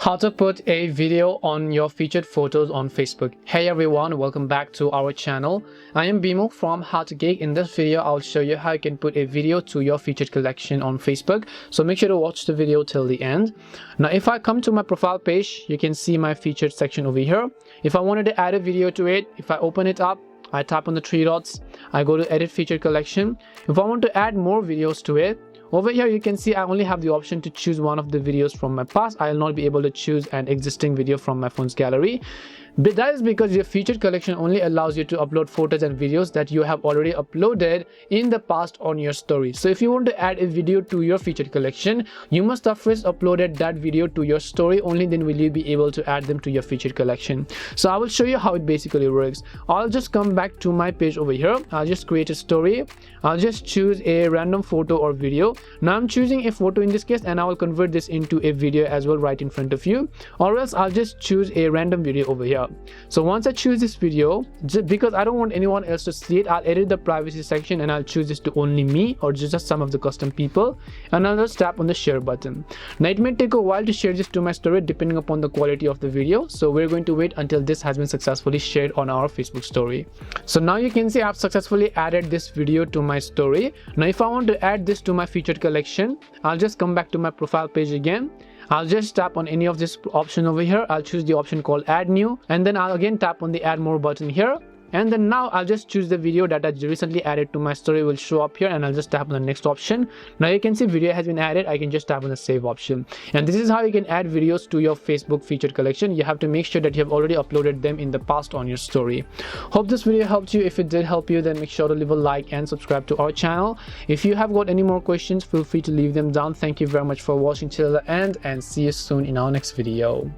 How to put a video on your featured photos on Facebook. Hey everyone, welcome back to our channel. I am Bimo from How to Geek. In this video, I'll show you how you can put a video to your featured collection on Facebook. So make sure to watch the video till the end. Now, if I come to my profile page, you can see my featured section over here. If I wanted to add a video to it, if I open it up, I tap on the three dots, I go to edit featured collection. If I want to add more videos to it, over here you can see I only have the option to choose one of the videos from my past. I will not be able to choose an existing video from my phone's gallery. But that is because your featured collection only allows you to upload photos and videos that you have already uploaded in the past on your story. So if you want to add a video to your featured collection, you must have first uploaded that video to your story. Only then will you be able to add them to your featured collection. So I will show you how it basically works. I'll just come back to my page over here. I'll just create a story. I'll just choose a random photo or video. Now I'm choosing a photo in this case, and I will convert this into a video as well right in front of you, or else I'll just choose a random video over here. So once I choose this video, just because I don't want anyone else to see it, I'll edit the privacy section and I'll choose this to only me or just some of the custom people, and I'll just tap on the share button. Now it may take a while to share this to my story depending upon the quality of the video, so we're going to wait until this has been successfully shared on our Facebook story. So now you can see I've successfully added this video to my story. Now if I want to add this to my featured collection, I'll just come back to my profile page again. I'll just tap on any of this option over here. I'll choose the option called add new, and then I'll again tap on the add more button here. And then now I'll just choose the video that I recently added to my story will show up here, and I'll just tap on the next option. Now you can see video has been added. I can just tap on the save option. And this is how you can add videos to your Facebook featured collection. You have to make sure that you have already uploaded them in the past on your story. Hope this video helped you. If it did help you, then make sure to leave a like and subscribe to our channel. If you have got any more questions, feel free to leave them down. Thank you very much for watching till the end, and see you soon in our next video.